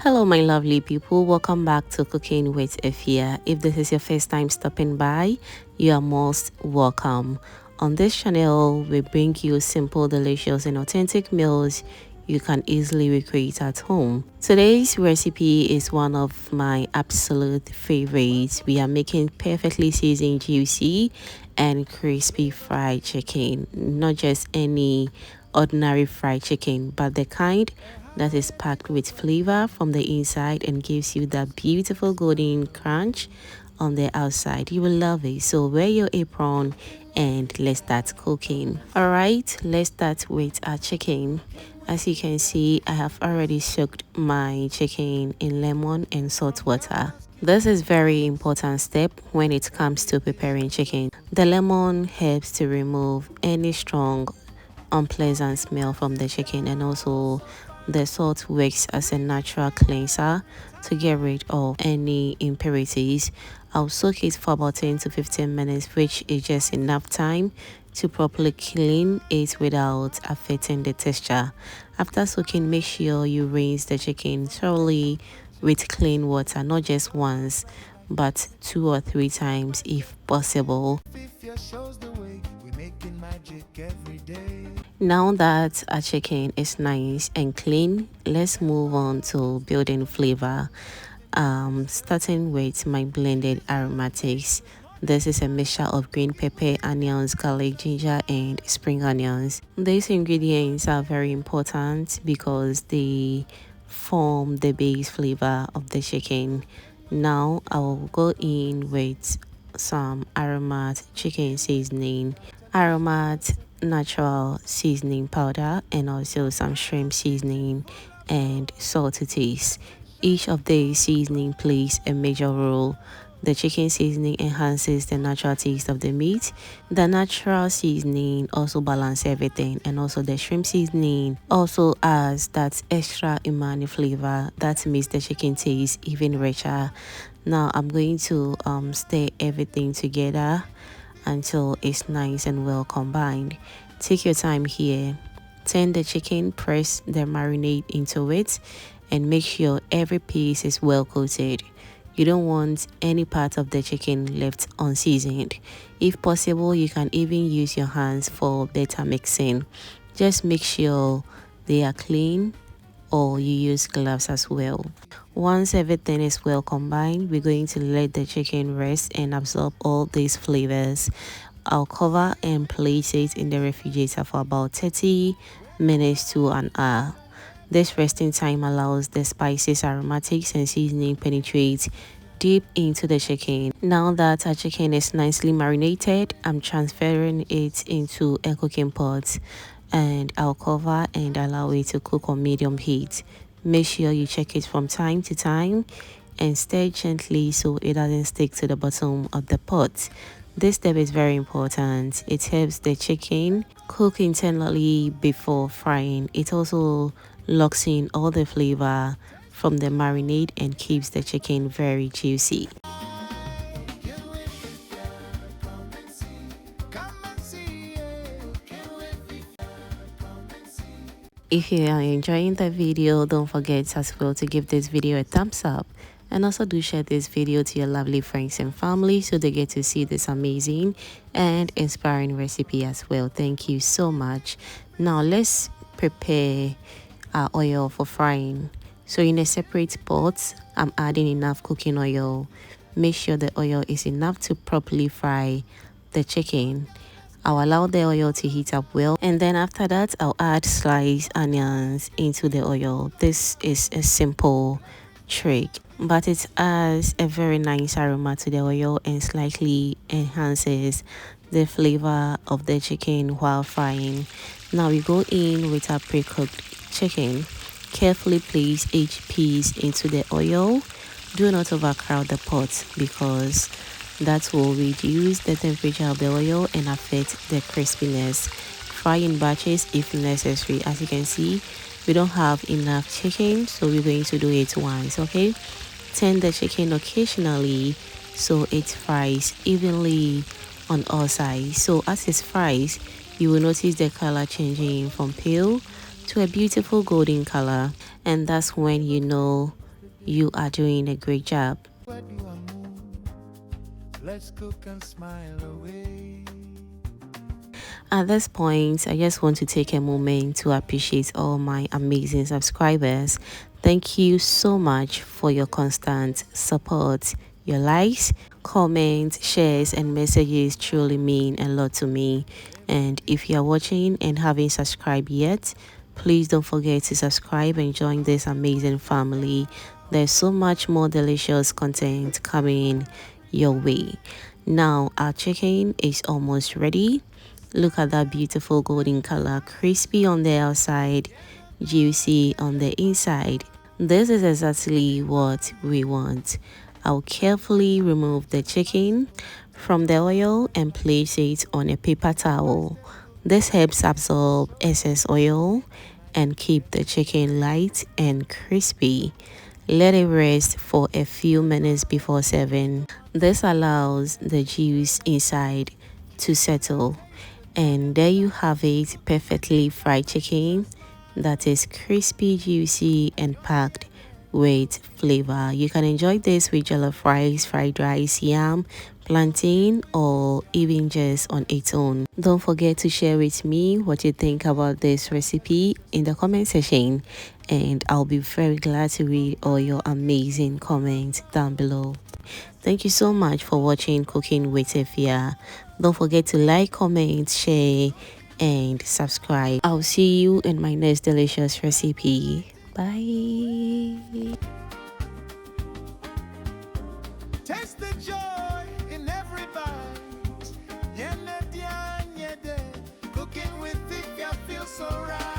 Hello my lovely people, welcome back to Cooking with Efya. If this is your first time stopping by, you are most welcome. On this channel, we bring you simple, delicious and authentic meals you can easily recreate at home. Today's recipe is one of my absolute favorites. We are making perfectly seasoned, juicy and crispy fried chicken. Not just any ordinary fried chicken, but the kind that is packed with flavor from the inside and gives you that beautiful golden crunch on the outside. You will love it. So wear your apron and let's start cooking. All right, let's start with our chicken. As you can see, I have already soaked my chicken in lemon and salt water. This is very important step when it comes to preparing chicken. The lemon helps to remove any strong unpleasant smell from the chicken, and also the salt works as a natural cleanser to get rid of any impurities. I'll soak it for about 10 to 15 minutes, which is just enough time to properly clean it without affecting the texture. After soaking, make sure you rinse the chicken thoroughly with clean water, not just once but 2 or 3 times if possible. Now that our chicken is nice and clean, let's move on to building flavor. Starting with my blended aromatics. This is a mixture of green pepper, onions, garlic, ginger and spring onions. These ingredients are very important because they form the base flavor of the chicken. Now I will go in with some aromat chicken seasoning, aromat natural seasoning powder, and also some shrimp seasoning and salt to taste. Each of these seasoning plays a major role. The chicken seasoning enhances the natural taste of the meat. The natural seasoning also balances everything, and also the shrimp seasoning also adds that extra umami flavor that makes the chicken taste even richer. Now I'm going to stir everything together until it's nice and well combined. Take your time here. Turn the chicken, press the marinade into it, and make sure every piece is well coated. You don't want any part of the chicken left unseasoned. If possible, you can even use your hands for better mixing. Just make sure they are clean, or you use gloves as well. Once everything is well combined, we're going to let the chicken rest and absorb all these flavors. I'll cover and place it in the refrigerator for about 30 minutes to an hour. This resting time allows the spices, aromatics and seasoning penetrate deep into the chicken. Now that our chicken is nicely marinated, I'm transferring it into a cooking pot and I'll cover and allow it to cook on medium heat. Make sure you check it from time to time and stir gently so it doesn't stick to the bottom of the pot. This step is very important. It helps the chicken cook internally before frying. It also locks in all the flavor from the marinade and keeps the chicken very juicy. If you are enjoying the video, don't forget as well to give this video a thumbs up, and also do share this video to your lovely friends and family so they get to see this amazing and inspiring recipe as well. Thank you so much. Now let's prepare our oil for frying. So in a separate pot, I'm adding enough cooking oil. Make sure the oil is enough to properly fry the chicken. I'll allow the oil to heat up well, and then after that I'll add sliced onions into the oil. This is a simple trick, but it adds a very nice aroma to the oil and slightly enhances the flavor of the chicken while frying. Now we go in with our pre-cooked chicken. Carefully place each piece into the oil. Do not overcrowd the pot because that will reduce the temperature of the oil and affect the crispiness. Fry in batches if necessary. As you can see, we don't have enough chicken, so we're going to do it once. Okay, turn the chicken occasionally so it fries evenly on all sides. So as it fries, you will notice the color changing from pale to a beautiful golden color, and that's when you know You are doing a great job. Let's cook and smile away. At this point, I just want to take a moment to appreciate all my amazing subscribers. Thank you so much for your constant support. Your likes, comments, shares, and messages truly mean a lot to me. And if you are watching and haven't subscribed yet, please don't forget to subscribe and join this amazing family. There's so much more delicious content coming your way. Now, our chicken is almost ready. Look at that beautiful golden color, crispy on the outside, juicy on the inside. This is exactly what we want. I'll carefully remove the chicken from the oil and place it on a paper towel. This helps absorb excess oil and keep the chicken light and crispy. Let it rest for a few minutes before serving. This allows the juice inside to settle. And there you have it, perfectly fried chicken that is crispy, juicy, and packed with flavor. You can enjoy this with jollof rice, fried rice, yam, plantain, or even just on its own. Don't forget to share with me what you think about this recipe in the comment section, and I'll be very glad to read all your amazing comments down below. Thank you so much for watching Cooking with Efya. Don't forget to like, comment, share, and subscribe. I'll see you in my next delicious recipe. Bye. Taste the joy in every bite. Cooking with Efya feels so right.